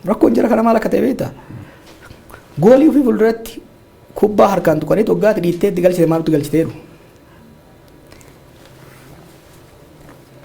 rakkoon jira kana maal akka ta'e beektaa goolii ofii fuulduratti kubbaa harkaan tuqanii waggaatti dhiittee galchite maaltu galchiteeru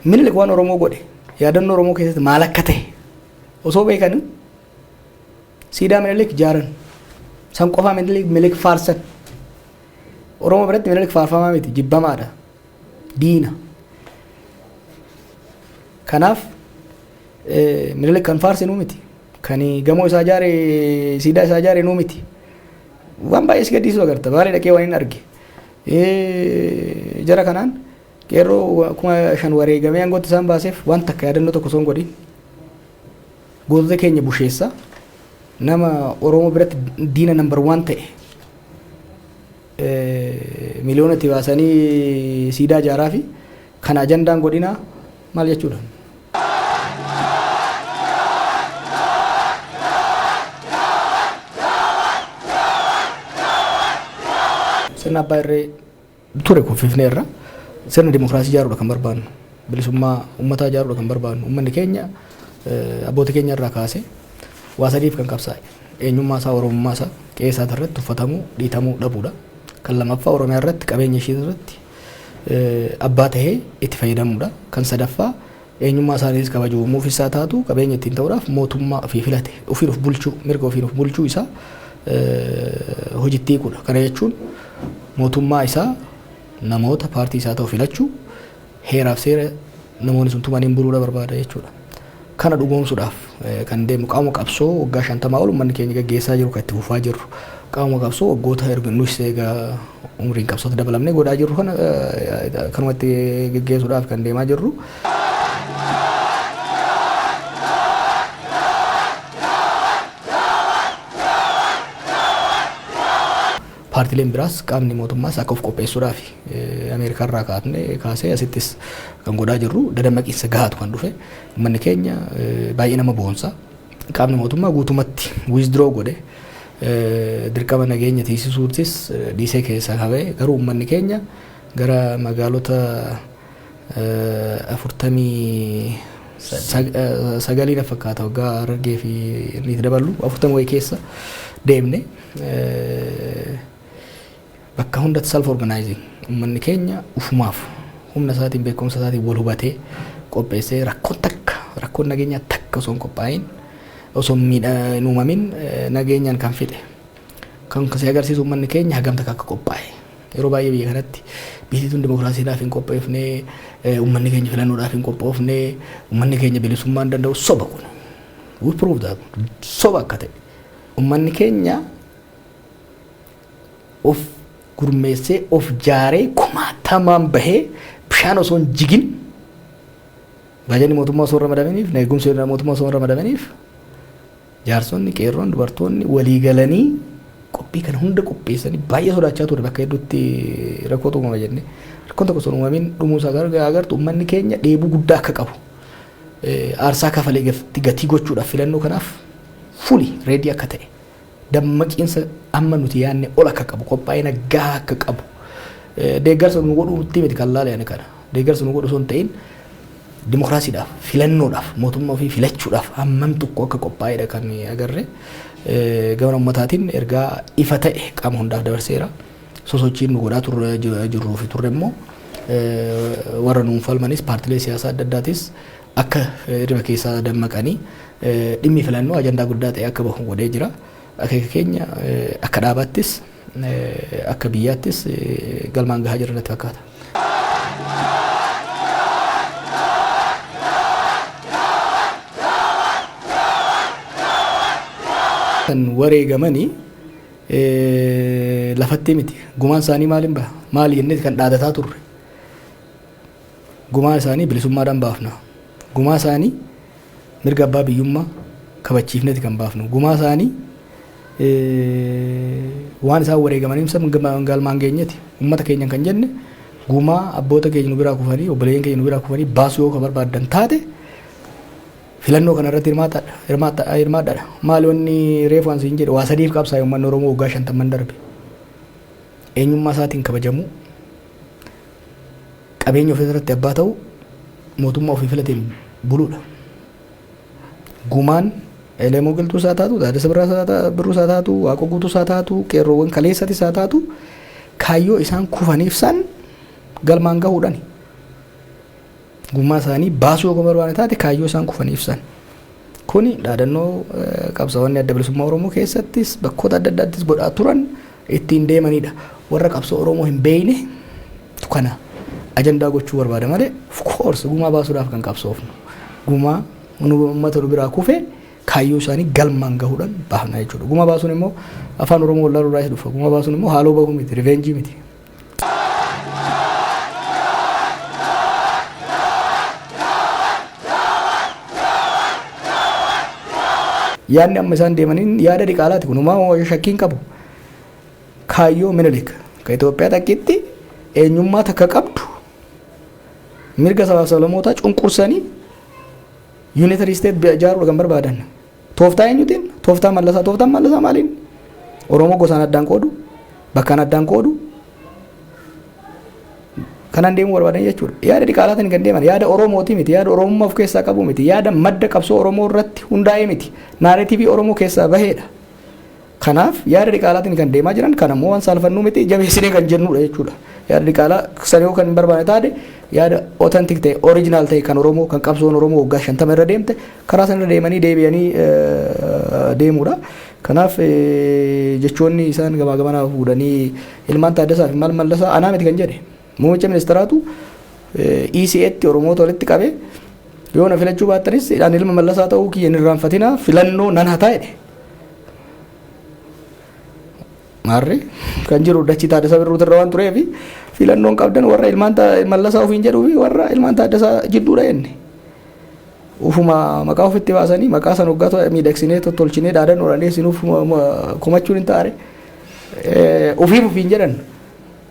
Minilik waan Oromoo godhe yaadannoo Oromoo keessatti maal akka ta'e osoo beekan siidaa Minilik ijaaran san qofaa Minilik faarsan Oromoo biratti Minilik faarfamaa miti jibbamaadha diina kanaaf Minilik kan faarsinuu miti kan gamoo isaa ijaare siidaa isaa ijaare nuu miti waan baay'ee si gaddisiisu agarta baalee dhaqee waan hin arge jara kanaan qeerroo kuma shan wareegamee aangootti isaan baaseef waan takka yaadannoo tokko son godhin gootota keenya busheessa nama Oromoo biratti diina number 1 ta'e miliyoona itti baasanii siidaa ijaaraa fi kana ajandaan godhinaa maal jechuudha sirna abbaa irree ture kuffifneerra sirna dimokiraasii ijaaruudha kan barbaannu bilisummaa uummataa ijaaruudha kan barbaannu uummanni keenya abboota keenya irraa kaasee waa sadiif kan qabsaa'e eenyummaa isaa oromummaa isaa qe'ee isaa irratti uffatamuu dhiitamuu dhabuudha kan lammaffaa oromiyaa irratti qabeenya ishee irratti abbaa tahee itti fayyadamuudha kan sadaffaa eenyummaa isaaniis kabajuumuuf isaa taatu qabeenya ittiin ta'uudhaaf mootummaa ofii filate ofiin of bulchuu mirga ofiin of bulchuu isaa hojittii godha kana jechuun mootummaa isaa namoota paartii isaa ta'u filachuu heeraaf seera namoonni sun tumaniin buluudha barbaada jechuudha kana dhugoomsuudhaaf kan deemu qaama qabsoo waggaa 50 ol uummanni keenya gaggeessaa jiru kan itti fufaa jirru qaama qabsoo waggoota erga nus egaa umriin qabsoota dabalamnee godhaa jirru kana kanumatti gaggeessuudhaaf kan deemaa jirru paartileen biraas qaamni mootummaas akka of qopheessuudhaaf Ameerikaa irraa kaasee asittis kan godhaa jirru dadammaqiinsa gahaatu kan dhufe uummanni keenya baay'ee nama boonsa qaamni mootummaa guutumatti withdraw godhe dirqama nageenya tiisisuutis dhiisee keessaa qabee garuu uummanni keenya gara magaalota 49 fakkaata waggaa Harargee fi inni dabalu 40 wayii keessa deemne bakka hundatti self organizing uummanni keenya ufumaaf humna isaatiin beekumsa isaatiin wal hubatee qopheessee rakkoon nageenyaa takka osoo hin qophaa'in osoo miidhaan uumamin nageenyaan kan fide kan kasi agarsiisu uummanni keenya hagam takka akka qophaa'e yeroo baay'ee biyya kanatti biyyattiin dimokiraasiidhaaf hin qopheefne uummanni keenya filannoodhaaf hin qophoofne uummanni keenya bilisummaa hin danda'u soba kun we prove that soba akka ta'e uummanni keenya of gurmeessee of jaaree kumaatamaan bahee bishaan osoo hin jigin baajanii mootummaa osoo ramadamaniif eegumsi mootummaa osoo ramadamaniif jaarsonni qeerroon dubartoonni walii galanii qophii kana hunda qopheessanii baay'ee sodaachaa ture bakka hedduutti rakkootu uumama jenne rakkoon tokko osoo uumamin dhumuusaa agartu uummanni keenya dheebuu guddaa akka qabu aarsaa kafalee gatii gochuudhaaf filannoo kanaaf fuli reedii akka ta'e dammaqiinsa amma nuti yaanne ol akka qabu qophaa'ina gahaa akka qabu deeggarsa nu godhuutti miti kan laalee kana deeggarsa nu godhu osoo hin ta'in dimokiraasiidhaaf filannoodhaaf mootummaa ofii filachuudhaaf hammam tokko akka qophaa'edha kan agarre gama ummataatiin ergaa ifa ta'e qaama hundaaf dabarseera sosochiin nu godhaa jirruu fi turre immoo warra nuun falmanis paartilee siyaasaa adda addaatis akka riba keessaa dammaqanii dhimmi filannoo ajandaa guddaa ta'e akka bahu godhee jira akeeka keenya akka dhaabattis akka biyyaattis galmaan gahaa jira natti fakkaata. kan wareegamanii lafatti miti gumaan isaanii maaliin baha maali jennee kan dhaadataa turre gumaan isaanii bilisummaadhaan baafna gumaa isaanii mirga abbaa biyyummaa kabachiifneeti kan baafnu gumaa isaanii waan isaan wareegamanii galmaan geenyeeti uummata keenya kan jenne gumaa abboota keenya nu biraa kufanii obboleeyyan keenya nu biraa kufanii baasuu yoo barbaadan taate filannoo kana irratti hirmaadhaadha maali wanni reefu waan siin jedhe waa sadiif qabsaa uummanni Oromoo waggaa 50 darbe eenyummaa isaatiin kabajamu qabeenya ofii irratti abbaa ta'u mootummaa ofii filateen buluudha gumaan Elemoo Qilxuu isaa taatu, Taaddasa Birruu isaa taatu, Waaqoo Guutuu isaa taatu, qeerroowwan kaleessati isaa taatu kaayyoo isaan kufaniif san galmaan gahuudhaani. Gummaa isaanii baasuu yoo barbaade taate kaayyoo isaan kufaniif san. Kuni dhaadannoo qabsaa'onni adda bilisummaa Oromoo keessattis bakkoota adda addaattis godhaa turan ittiin deemanidha. Warra qabsoo Oromoo hin beekne kana ajandaa gochuu barbaada malee of course gumaa baasuudhaaf kan qabsoofnu. Gumaa uummata biraa kufe kaayyoo isaanii galmaan gahuudhaan baafna jechuudha. Gumaa baasuun immoo afaan Oromoo wallaaluu irraa dhufa. Gumaa baasuun immoo haaloo bahuu miti, riveenjii miti. Yaadni amma isaan deemaniin yaada diqaalaati kunumaa shakkiin qabu. Kaayyoo Minilik ka Itoophiyaa takkitti eenyummaa takka qabdu mirga sabaaf sablammootaa cunqursanii yuunitari steet ijaaruudha kan barbaadan. Tooftaa eenyutiin? Tooftaa Mallasaa. Tooftaan Mallasaa maaliin? Oromoo gosaan addaan qoodu, bakkaan addaan qoodu kanan deemuu barbaadan jechuudha. Yaada diqaalaatiin kan deeman yaada Oromooti miti, yaada Oromummaa of keessaa qabu miti, yaada madda qabsoo Oromoo irratti hundaa'e miti, naareetiivii Oromoo keessaa baheedha. Kanaaf yaada diqaalaatiin kan deemaa jiran kan ammoo waan saalfannuu miti jabeessinee kan jennudha jechuudha. Yaada diqaalaa sanoo kan hin barbaane taate yaada otantik ta'e oriijinaal ta'e kan Oromoo kan qabsoon Oromoo waggaa 50 irra deemte karaa sanarra deemanii deebi'anii deemuudha. Kanaaf jechoonni isaan gamaa gamanaa fuudhanii ilmaan Taaddasaa fi Mallasaa anaa miti kan jedhe. Muummicha ministeeraatu ECAtti Oromoota walitti qabee yoo na filachuu baattanis ani ilma Mallasaa ta'uu kiyya hin irraanfatinaa filannoo nan hataa jedhe. Maarree kan jiru dachii Taaddasaa Birruutirra waan tureef filannoon qabdan warra ilmaan Mallasaa ofiin jedhuu fi warra ilmaan Taaddasaa jidduudha jenne. Ufuma maqaa ofitti baasanii maqaa san hoggaa miidhagsinee tottolchinee dhaadannoo dhaadheessinuuf komachuun hin taare ofiin jedhan.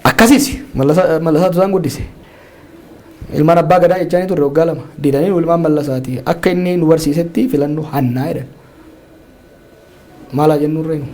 Akkasiis Mallasaatu isaan guddise. Ilmaan abbaa gadaa jechaanii turre waggaa 2 didanii ilmaan Mallasaati akka inni nu barsiisetti filannoo hannaa jedhan. Maalaa jennurree nu.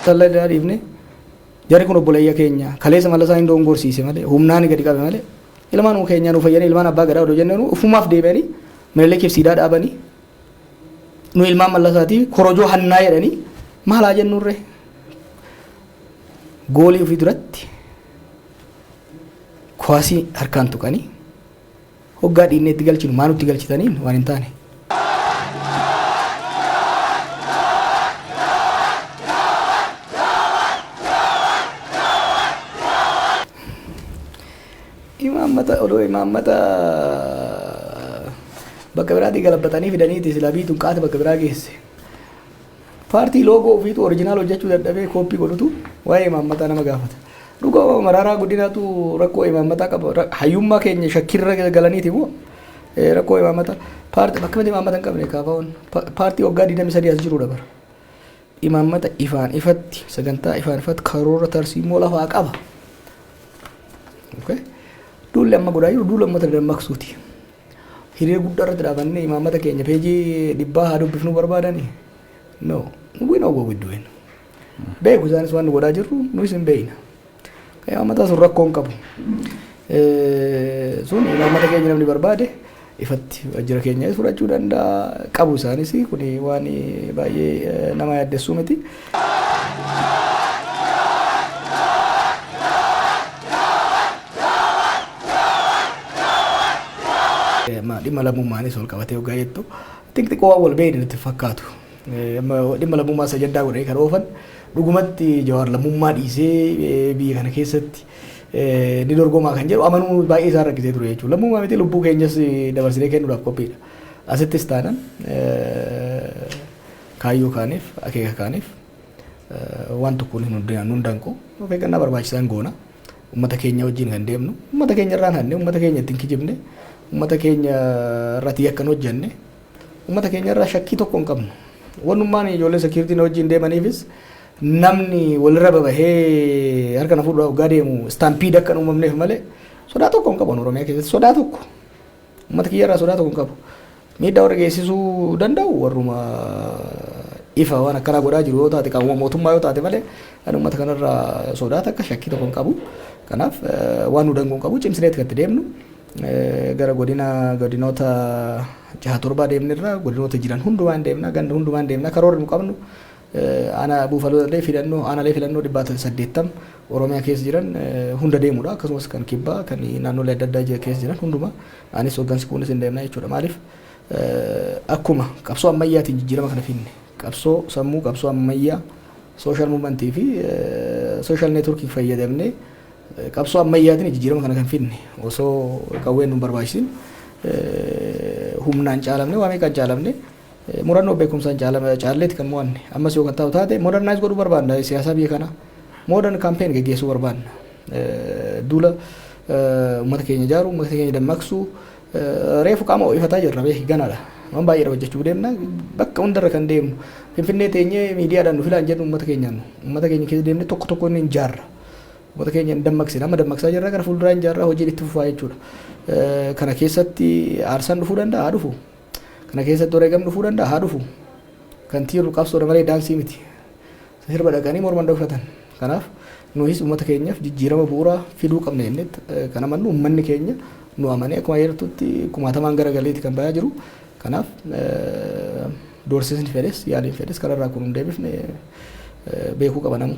Talladhaa dhiifne jarri kun obboleeyya keenya kaleessa Mallasaa hin dongorsiise malee humnaan gadi qabe malee ilmaan keenya nu fayyanii ilmaan abbaa gadaa odoo jennee ufumaaf deebi'anii Minilikif siidaa dhaabanii nu ilmaan Mallasaati korojoo hannaa jedhanii maalaa jennurree goolii ofii duratti kuwaasii harkaan tuqanii hoggaa dhiinneetti galchinu maa nutti galchitaniin waan hin taane. Imaammata bakka biraatti galabbatanii fidaniiti silaa biituun qaata bakka biraa geesse. Paartii loogoo ofiitu oriijinaal hojjechuu dadhabee kooppii godhutu waa'ee imaammataa nama gaafata. Dhugaa Mararaa Guddinaatu rakkoo imaammataa qaba. Hayyummaa keenya shakkirra galaniiti immoo rakkoo imaammataa. Paartii bakka miti imaammata hin qabne kaafaa'uun paartii waggaa 23 as jiru dabara. Imaammata ifaan ifatti sagantaa ifaan ifatti karoora tarsiimoo lafaa qaba. Duulli amma godhaa jiru duula uummata dammaqsuuti. Hiriira guddaa irratti dhaabannee imaammata keenya peejii 100 haa dubbifnuu barbaadani. No, we know what we're doing. Beeku isaanis waan godhaa jirru nuyi hin beekna. Imaammata sun rakkoo hin qabu. Sun imaammata keenya namni barbaade ifatti wajjira keenya fudhachuu danda'a qabu isaanis kun waan baay'ee nama yaaddessuu miti. Dhimma lammummaanis ol qabatee hoggaa jettu xixiqqoo waan wal beekne itti fakkaatu. Dhimma lammummaa isa jaddaa godhee kan oofan dhugumatti Jawaar lammummaa dhiisee biyya kana keessatti ni dorgomaa kan jedhu amanuu baay'ee isaan rakkisee ture jechuudha. Lammummaa miti lubbuu keenyas dabarsinee kennuudhaaf qophiidha. Asittis taanan kaayyoo kaaniif akeeka kaaniif waan tokkoon hin danqu of eeggannaa barbaachisaan goona. Uummata keenya wajjin kan deemnu uummata keenya irraan hanne uummata keenya ittiin kijibne uummata keenya irratti yakkan hojjenne uummata keenya irraa shakkii tokko hin qabnu. Wannummaan ijoollee sekiuritiin wajjin deemaniifis namni walirra babahee harka na fuudhuudhaaf hoggaa deemu staampiid akka hin uumamneef malee sodaa tokko hin qabu Oromiyaa keessatti sodaa tokko uummata kiyya irraa sodaa tokko hin qabu. Miidhaa warra geessisuu danda'u warruma ifa waan akkanaa godhaa jiru yoo taate qaamuma mootummaa yoo taate malee kan uummata kanarraa sodaa takka shakkii tokko hin qabu. Kanaaf waan nu danguun qabu cimsineet kan deemnu gara godinoota 6-7 deemnirra godinoota jiran hundumaan deemna ganda hundumaan deemna karoora nu qabnu ana buufaloolee filannoo aanaalee filannoo 180 Oromiyaa keessa jiran hunda deemudha akkasumas kan kibbaa kan naannolee adda addaa keessa jiran hunduma anis hoggansi kunis hin deemna jechuudha maaliif akkuma qabsoo ammayyaatiin jijjiirama kana finne qabsoo sammuu qabsoo ammayyaa social movement fi social networking fayyadamne qabsoo ammayyaatiin jijjiirama kana kan finne osoo qawween nu barbaachisin humnaan caalamne waa meeqaan caalamne murannoo beekumsaan caalleeti kan mo'anne ammas yoo kan ta'u taate modernize godhuu barbaanna siyaasa biyya kana modern campaign geggeessuu barbaanna duula uummata keenya ijaaru uummata keenya dammaqsuu reefu qaama ho'ifataa jirra beeki ganaadha waan baay'ee hojjechuu deemna bakka hundarra kan deemnu finfinnee teenyee miidiyaadhaan nu filaan jedhu uummata keenya keessa deemnee tokko tokko inni ijaarra uummata keenya hin dammaqsine amma dammaqsaa jirra gara fuulduraa ijaarra hojii itti fufaa jechuudha kana keessatti aarsaan dhufuu danda'a haa dhufu kana keessatti wareegamni dhufuu danda'a haa dhufu kan tiiru qabsoodha malee daansii miti sirba dhaqanii morman dhufatan kanaaf nuyi uummata keenyaaf jijjiirama bu'uuraa fiduu qabna jennee kana mannu uummanni keenya nu amanee akkuma yerootti kumaatamaan garagaleeti kan bayaa jiru kanaaf doorsisni fedhes yaaliin fedhes kanarraa kun hin deebifne beekuu qaba namu.